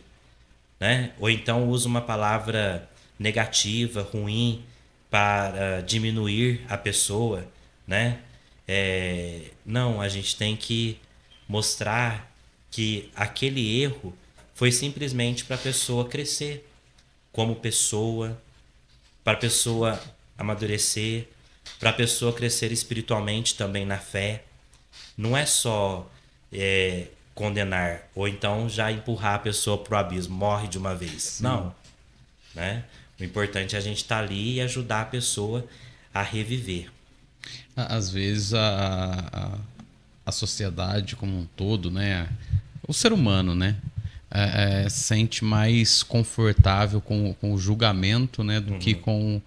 [SPEAKER 3] Né? Ou então usa uma palavra negativa, ruim, para diminuir a pessoa, né? Não, a gente tem que mostrar que aquele erro foi simplesmente para a pessoa crescer como pessoa, para a pessoa amadurecer, para a pessoa crescer espiritualmente também na fé. Não é só condenar ou então já empurrar a pessoa para o abismo, morre de uma vez. Sim. Não, né? O importante é a gente estar ali e ajudar a pessoa a reviver.
[SPEAKER 2] Às vezes a sociedade como um todo, né? O ser humano, né? Sente mais confortável com o julgamento, né? Do que com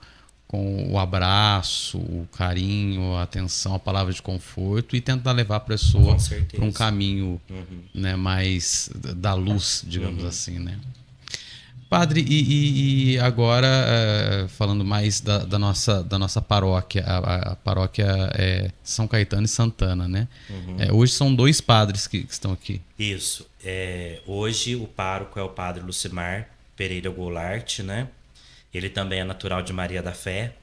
[SPEAKER 2] o abraço, o carinho, a atenção, a palavra de conforto e tentar levar a pessoa para um caminho né, mais da luz, digamos assim, né? Padre, e agora, falando mais da nossa paróquia, a paróquia é São Caetano e Santana, né? Hoje são 2 padres que estão aqui.
[SPEAKER 3] Isso. Hoje o pároco é o padre Lucimar Pereira Goulart, né? Ele também é natural de Maria da Fé.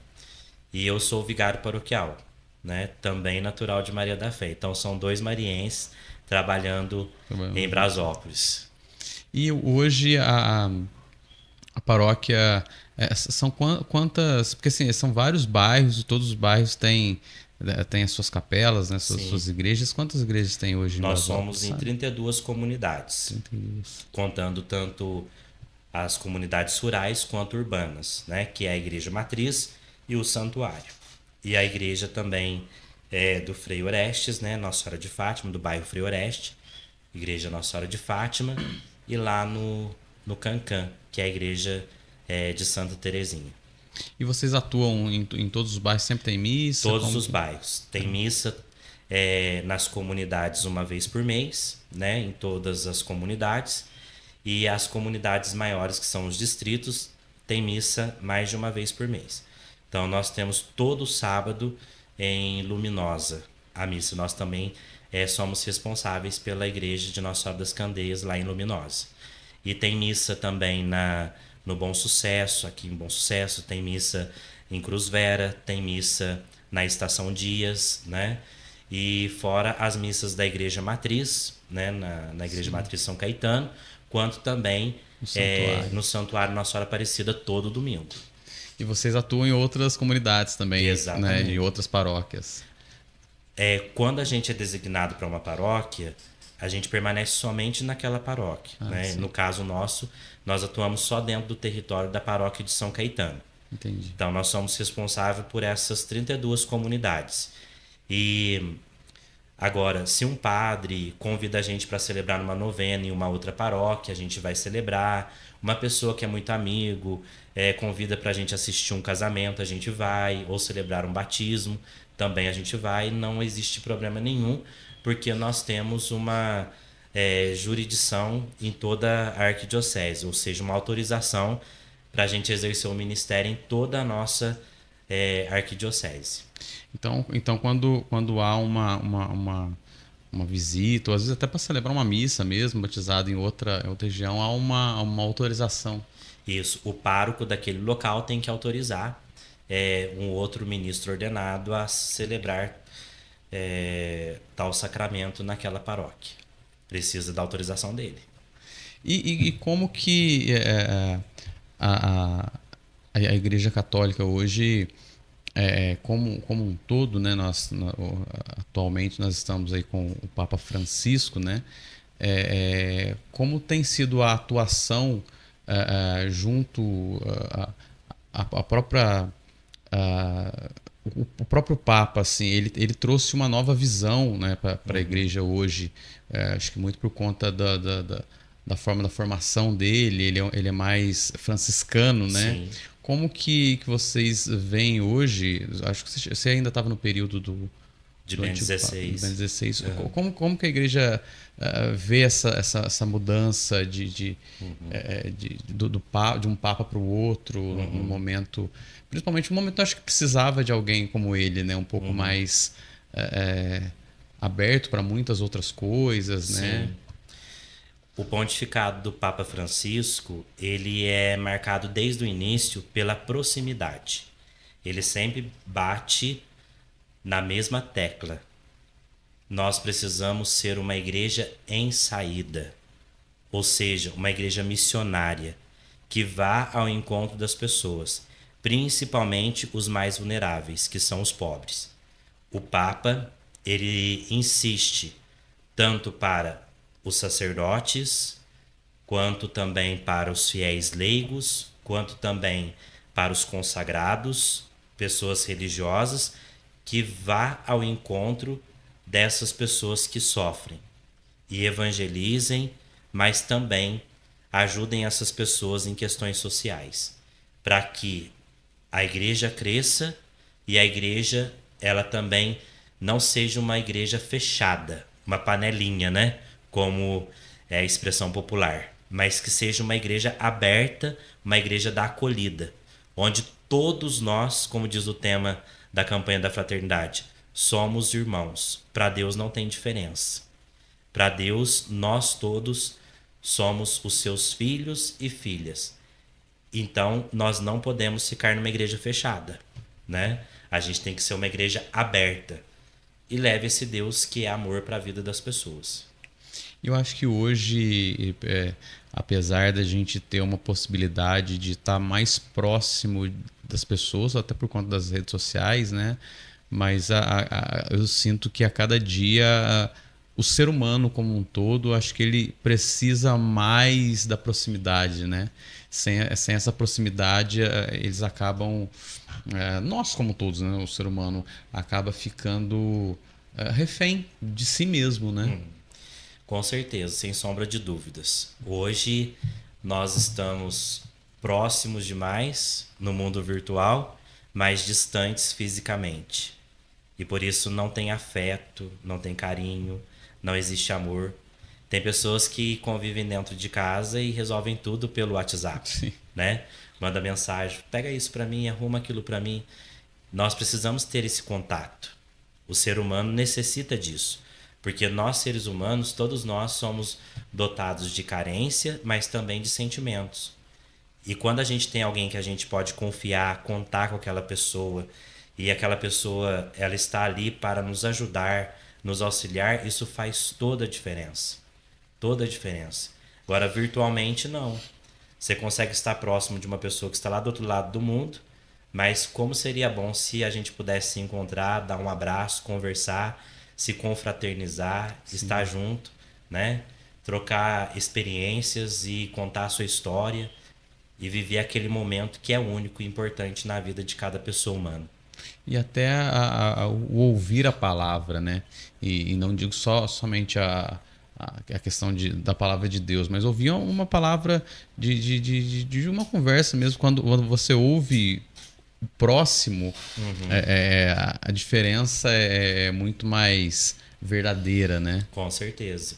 [SPEAKER 3] E eu sou o vigário paroquial, né? Também natural de Maria da Fé. Então são 2 marienses trabalhando em Brasópolis.
[SPEAKER 2] E hoje a paróquia são quantas? Porque assim, são vários bairros e todos os bairros têm as suas capelas, né? Suas igrejas. Quantas igrejas tem hoje em
[SPEAKER 3] Nós
[SPEAKER 2] Brasópolis,
[SPEAKER 3] somos em
[SPEAKER 2] sabe?
[SPEAKER 3] 32 comunidades,
[SPEAKER 2] 32.
[SPEAKER 3] contando tanto as comunidades rurais quanto urbanas, né? Que é a igreja matriz e o santuário. E a igreja também é do Frei Orestes, né? Nossa Senhora de Fátima, do bairro Frei Oreste, igreja Nossa Senhora de Fátima, e lá no Cancan, que é a igreja de Santa Terezinha.
[SPEAKER 2] E vocês atuam em todos os bairros? Sempre tem missa?
[SPEAKER 3] Todos os bairros. Tem missa nas comunidades uma vez por mês, né? Em todas as comunidades. E as comunidades maiores, que são os distritos, tem missa mais de uma vez por mês. Então nós temos todo sábado em Luminosa a missa. Nós também somos responsáveis pela igreja de Nossa Senhora das Candeias lá em Luminosa. E tem missa também no Bom Sucesso, aqui em Bom Sucesso, tem missa em Cruz Vera, tem missa na Estação Dias, né? E fora as missas da Igreja Matriz, né? Na Igreja Matriz São Caetano, quanto também no Santuário Nossa Senhora Aparecida todo domingo.
[SPEAKER 2] E vocês atuam em outras comunidades também,
[SPEAKER 3] Exatamente.
[SPEAKER 2] né? Em outras paróquias.
[SPEAKER 3] Quando a gente é designado para uma paróquia, a gente permanece somente naquela paróquia, né? No caso nosso, nós atuamos só dentro do território da paróquia de São Caetano.
[SPEAKER 2] Entendi.
[SPEAKER 3] Então nós somos responsáveis por essas 32 comunidades. E agora, se um padre convida a gente para celebrar uma novena em uma outra paróquia, a gente vai celebrar. Uma pessoa que é muito amigo convida para a gente assistir um casamento, a gente vai. Ou celebrar um batismo, também a gente vai. Não existe problema nenhum, porque nós temos uma jurisdição em toda a arquidiocese, ou seja, uma autorização para a gente exercer o ministério em toda a nossa arquidiocese.
[SPEAKER 2] Então quando há uma visita, ou às vezes até para celebrar uma missa mesmo, batizado em outra região, há uma autorização.
[SPEAKER 3] Isso, o pároco daquele local tem que autorizar um outro ministro ordenado a celebrar tal sacramento naquela paróquia. Precisa da autorização dele.
[SPEAKER 2] E como que a Igreja Católica hoje, como um todo, né? Atualmente nós estamos aí com o Papa Francisco, né? Como tem sido a atuação junto à própria... o próprio Papa, assim, ele trouxe uma nova visão, né, para a igreja hoje. Acho que muito por conta da forma da formação dele. Ele é mais franciscano, né?
[SPEAKER 3] Sim.
[SPEAKER 2] Como que vocês veem hoje? Acho que você ainda estava no período
[SPEAKER 3] de Bento XVI.
[SPEAKER 2] Bento XVI. Como que a igreja vê essa mudança de um Papa para o outro no momento... Principalmente no momento, acho que precisava de alguém como ele, né? Um pouco mais aberto para muitas outras coisas, né?
[SPEAKER 3] Sim. O pontificado do Papa Francisco, ele é marcado desde o início pela proximidade. Ele sempre bate na mesma tecla. Nós precisamos ser uma igreja em saída, ou seja, uma igreja missionária, que vá ao encontro das pessoas, principalmente os mais vulneráveis, que são os pobres. O Papa, ele insiste tanto para os sacerdotes, quanto também para os fiéis leigos, quanto também para os consagrados, pessoas religiosas, que vá ao encontro dessas pessoas que sofrem e evangelizem, mas também ajudem essas pessoas em questões sociais, para que a igreja cresça e a igreja, ela também não seja uma igreja fechada, uma panelinha, né? Como é a expressão popular, mas que seja uma igreja aberta, uma igreja da acolhida, onde todos nós, como diz o tema da campanha da fraternidade, somos irmãos. Para Deus não tem diferença. Para Deus, nós todos somos os seus filhos e filhas. Então, nós não podemos ficar numa igreja fechada, né? A gente tem que ser uma igreja aberta e leve esse Deus que é amor para a vida das pessoas.
[SPEAKER 2] Eu acho que hoje, apesar da gente ter uma possibilidade de estar mais próximo das pessoas, até por conta das redes sociais, né? Mas eu sinto que a cada dia o ser humano como um todo, acho que ele precisa mais da proximidade, né? Sem essa proximidade, eles acabam, nós como todos, né? O ser humano acaba ficando refém de si mesmo, né?
[SPEAKER 3] Com certeza, sem sombra de dúvidas. Hoje nós estamos próximos demais no mundo virtual, mas distantes fisicamente. E por isso não tem afeto, não tem carinho, não existe amor. Tem pessoas que convivem dentro de casa e resolvem tudo pelo WhatsApp,
[SPEAKER 2] Sim.
[SPEAKER 3] né? Manda mensagem, pega isso para mim, arruma aquilo para mim. Nós precisamos ter esse contato. O ser humano necessita disso. Porque nós, seres humanos, todos nós somos dotados de carência, mas também de sentimentos. E quando a gente tem alguém que a gente pode confiar, contar com aquela pessoa, e aquela pessoa ela está ali para nos ajudar, nos auxiliar, isso faz toda a diferença. Toda a diferença. Agora, virtualmente, não. Você consegue estar próximo de uma pessoa que está lá do outro lado do mundo, mas como seria bom se a gente pudesse se encontrar, dar um abraço, conversar, se confraternizar, estar junto, né? Trocar experiências e contar a sua história e viver aquele momento que é único e importante na vida de cada pessoa humana.
[SPEAKER 2] E até o ouvir a palavra, né? E não digo somente a questão da palavra de Deus, mas ouvir uma palavra de uma conversa mesmo. Quando você ouve próximo, a diferença é muito mais verdadeira, né?
[SPEAKER 3] Com certeza.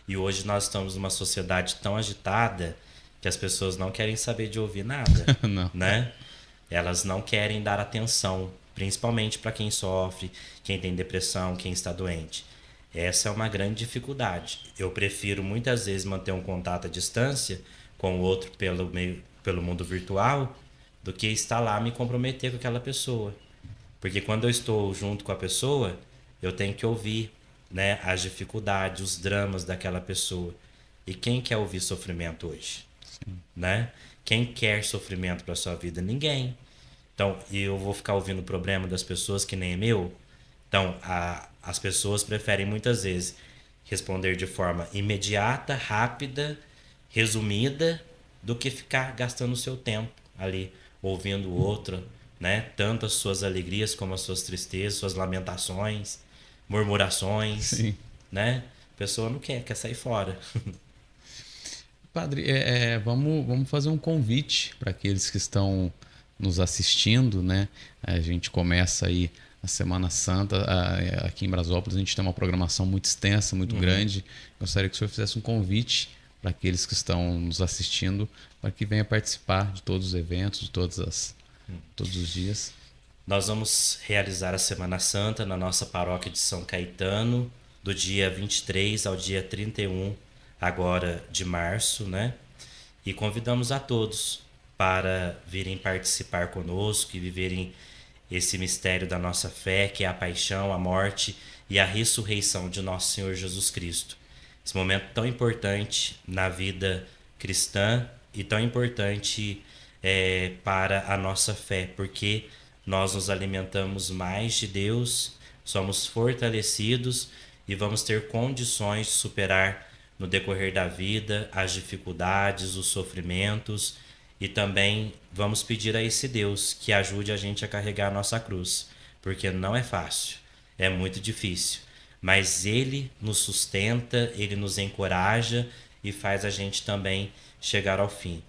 [SPEAKER 3] E hoje nós estamos numa sociedade tão agitada que as pessoas não querem saber de ouvir nada,
[SPEAKER 2] Não.
[SPEAKER 3] né? Elas não querem dar atenção, principalmente para quem sofre, quem tem depressão, quem está doente. Essa é uma grande dificuldade. Eu prefiro muitas vezes manter um contato à distância com o outro pelo mundo virtual do que estar lá me comprometer com aquela pessoa. Porque quando eu estou junto com a pessoa, eu tenho que ouvir, né, as dificuldades, os dramas daquela pessoa. E quem quer ouvir sofrimento hoje? Né? Quem quer sofrimento para sua vida? Ninguém. Então, e eu vou ficar ouvindo o problema das pessoas que nem é meu? Então, as pessoas preferem muitas vezes responder de forma imediata, rápida, resumida, do que ficar gastando o seu tempo ali, ouvindo o outro, né? Tanto as suas alegrias como as suas tristezas, suas lamentações, murmurações,
[SPEAKER 2] Sim.
[SPEAKER 3] né? A pessoa não quer sair fora.
[SPEAKER 2] Padre, vamos fazer um convite para aqueles que estão nos assistindo, né? A gente começa aí a Semana Santa aqui em Brasópolis. A gente tem uma programação muito extensa, muito grande. Gostaria que o senhor fizesse um convite para aqueles que estão nos assistindo, para que venha participar de todos os eventos, de todos os dias.
[SPEAKER 3] Nós vamos realizar a Semana Santa na nossa paróquia de São Caetano, do dia 23 ao dia 31 agora de março, né? E convidamos a todos para virem participar conosco e viverem esse mistério da nossa fé, que é a paixão, a morte e a ressurreição de nosso Senhor Jesus Cristo. Esse momento tão importante na vida cristã e tão importante para a nossa fé, porque nós nos alimentamos mais de Deus, somos fortalecidos e vamos ter condições de superar no decorrer da vida as dificuldades, os sofrimentos, e também vamos pedir a esse Deus que ajude a gente a carregar a nossa cruz, porque não é fácil, é muito difícil, mas Ele nos sustenta, Ele nos encoraja e faz a gente também chegar ao fim.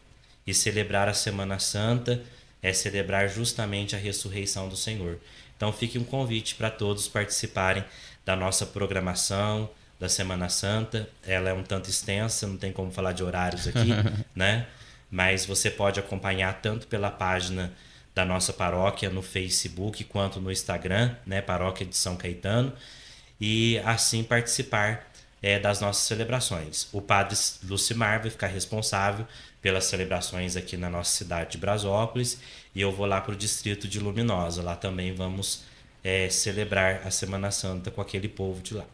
[SPEAKER 3] E celebrar a Semana Santa é celebrar justamente a ressurreição do Senhor. Então fique um convite para todos participarem da nossa programação, da Semana Santa. Ela é um tanto extensa, não tem como falar de horários aqui, né? Mas você pode acompanhar tanto pela página da nossa paróquia no Facebook quanto no Instagram, né? Paróquia de São Caetano, e assim participar das nossas celebrações. O padre Lucimar vai ficar responsável pelas celebrações aqui na nossa cidade de Brasópolis, e eu vou lá para o distrito de Luminosa. Lá também vamos celebrar a Semana Santa com aquele povo de lá.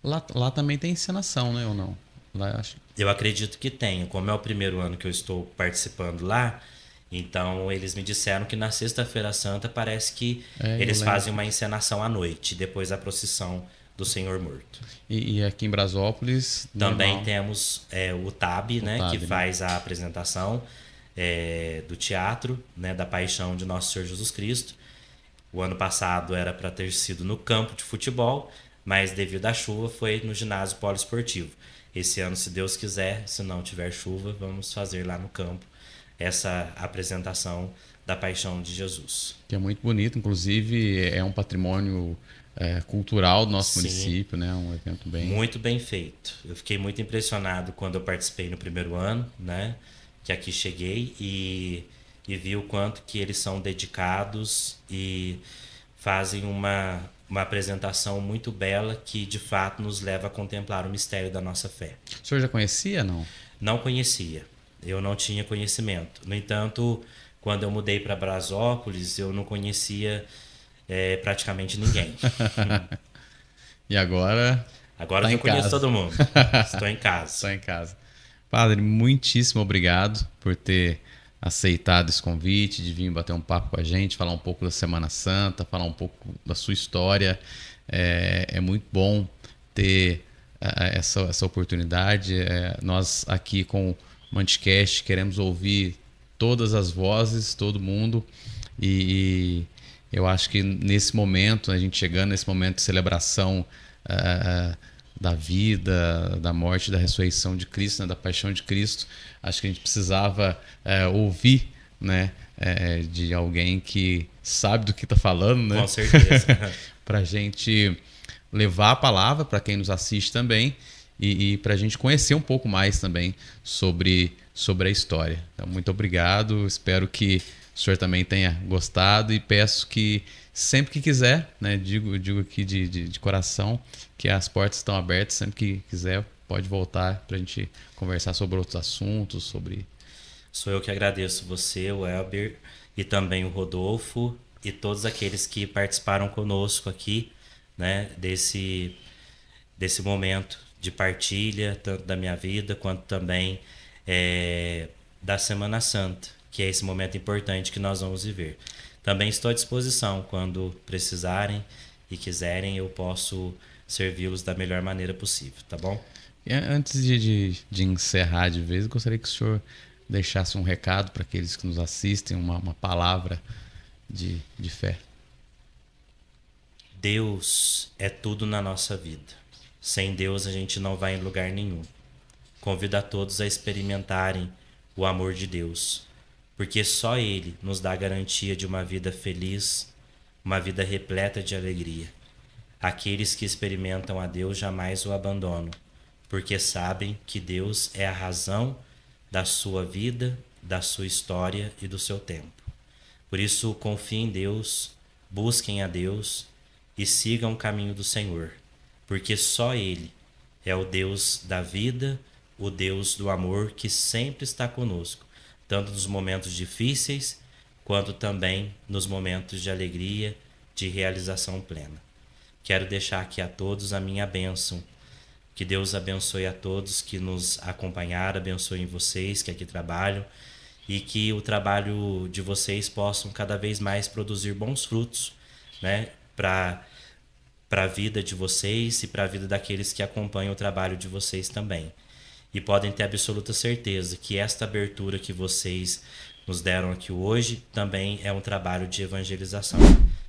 [SPEAKER 2] Lá também tem encenação, né, ou não? Lá,
[SPEAKER 3] Eu acredito que tenha. Como é o primeiro ano que eu estou participando lá, então eles me disseram que na Sexta-feira Santa parece que eles fazem uma encenação à noite, depois da procissão do Senhor Morto.
[SPEAKER 2] E aqui em Brasópolis...
[SPEAKER 3] Também
[SPEAKER 2] normal.
[SPEAKER 3] temos o TAB, né,
[SPEAKER 2] TAB,
[SPEAKER 3] que
[SPEAKER 2] né?
[SPEAKER 3] faz a apresentação do teatro, né, da Paixão de Nosso Senhor Jesus Cristo. O ano passado era para ter sido no campo de futebol, mas devido à chuva foi no ginásio poliesportivo. Esse ano, se Deus quiser, se não tiver chuva, vamos fazer lá no campo essa apresentação da Paixão de Jesus.
[SPEAKER 2] Que é muito bonito, inclusive é um patrimônio cultural do nosso
[SPEAKER 3] Sim.
[SPEAKER 2] município, né? Um evento bem...
[SPEAKER 3] Muito bem feito. Eu fiquei muito impressionado quando eu participei no primeiro ano, né? Que aqui cheguei e vi o quanto que eles são dedicados e fazem uma apresentação muito bela que de fato nos leva a contemplar o mistério da nossa fé.
[SPEAKER 2] O senhor já conhecia, não?
[SPEAKER 3] Não conhecia, eu não tinha conhecimento. No entanto, quando eu mudei para Brasópolis, eu não conhecia praticamente ninguém.
[SPEAKER 2] E agora...
[SPEAKER 3] Agora
[SPEAKER 2] Tá
[SPEAKER 3] eu
[SPEAKER 2] em
[SPEAKER 3] conheço
[SPEAKER 2] casa.
[SPEAKER 3] todo mundo. Estou em casa.
[SPEAKER 2] Só em casa. Padre, muitíssimo obrigado por ter aceitado esse convite, de vir bater um papo com a gente, falar um pouco da Semana Santa, falar um pouco da sua história. É muito bom ter essa oportunidade. Nós aqui com o Manticast queremos ouvir todas as vozes, todo mundo, e eu acho que nesse momento, a gente chegando nesse momento de celebração da vida, da morte, da ressurreição de Cristo, né, da paixão de Cristo, acho que a gente precisava ouvir, né, de alguém que sabe do que está falando, né?
[SPEAKER 3] Com certeza.
[SPEAKER 2] Para a gente levar a palavra para quem nos assiste também e para a gente conhecer um pouco mais também sobre a história. Então, muito obrigado, espero que o senhor também tenha gostado e peço que sempre que quiser, né, digo aqui de coração, que as portas estão abertas, sempre que quiser pode voltar para a gente conversar sobre outros assuntos, sobre...
[SPEAKER 3] Sou eu que agradeço você, o Elber, e também o Rodolfo, e todos aqueles que participaram conosco aqui, né, desse momento de partilha, tanto da minha vida, quanto também da Semana Santa, que é esse momento importante que nós vamos viver. Também estou à disposição, quando precisarem e quiserem, eu posso servi-los da melhor maneira possível, tá bom?
[SPEAKER 2] E antes de encerrar de vez, eu gostaria que o senhor deixasse um recado para aqueles que nos assistem, uma palavra de fé.
[SPEAKER 3] Deus é tudo na nossa vida. Sem Deus a gente não vai em lugar nenhum. Convido a todos a experimentarem o amor de Deus, porque só Ele nos dá a garantia de uma vida feliz, uma vida repleta de alegria. Aqueles que experimentam a Deus jamais o abandonam, porque sabem que Deus é a razão da sua vida, da sua história e do seu tempo. Por isso, confiem em Deus, busquem a Deus e sigam o caminho do Senhor, porque só Ele é o Deus da vida, o Deus do amor que sempre está conosco, tanto nos momentos difíceis, quanto também nos momentos de alegria, de realização plena. Quero deixar aqui a todos a minha bênção. Que Deus abençoe a todos que nos acompanharam, abençoe vocês que aqui trabalham, e que o trabalho de vocês possam cada vez mais produzir bons frutos, né, para a vida de vocês e para a vida daqueles que acompanham o trabalho de vocês também. E podem ter absoluta certeza que esta abertura que vocês nos deram aqui hoje também é um trabalho de evangelização,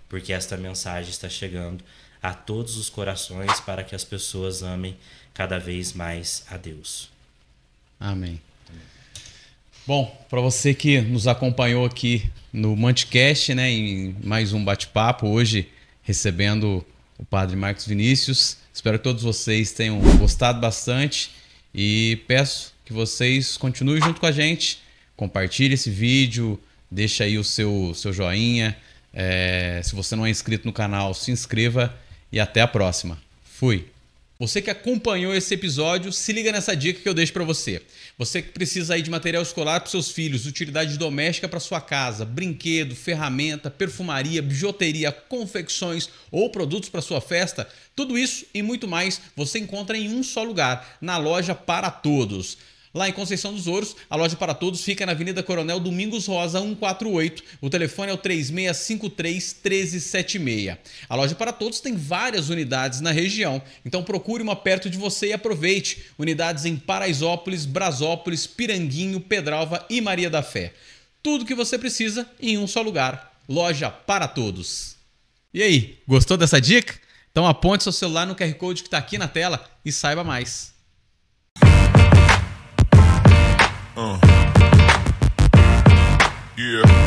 [SPEAKER 3] porque esta mensagem está chegando a todos os corações para que as pessoas amem cada vez mais a Deus.
[SPEAKER 2] Amém. Bom, para você que nos acompanhou aqui no Manticast, né, em mais um bate-papo, hoje recebendo o Padre Marcos Vinícius, Espero que todos vocês tenham gostado bastante e peço que vocês continuem junto com a gente. Compartilhe esse vídeo, deixa aí o seu joinha. Se você não é inscrito no canal, se inscreva e até a próxima. Fui! Você que acompanhou esse episódio, se liga nessa dica que eu deixo para você. Você que precisa aí de material escolar para seus filhos, utilidade doméstica para sua casa, brinquedo, ferramenta, perfumaria, bijuteria, confecções ou produtos para sua festa, tudo isso e muito mais você encontra em um só lugar, na Loja Para Todos. Lá em Conceição dos Ouros, a Loja Para Todos fica na Avenida Coronel Domingos Rosa, 148. O telefone é o 3653-1376. A Loja Para Todos tem várias unidades na região, então procure uma perto de você e aproveite. Unidades em Paraisópolis, Brasópolis, Piranguinho, Pedralva e Maria da Fé. Tudo que você precisa em um só lugar. Loja Para Todos. E aí, gostou dessa dica? Então aponte seu celular no QR Code que está aqui na tela e saiba mais.
[SPEAKER 1] Yeah.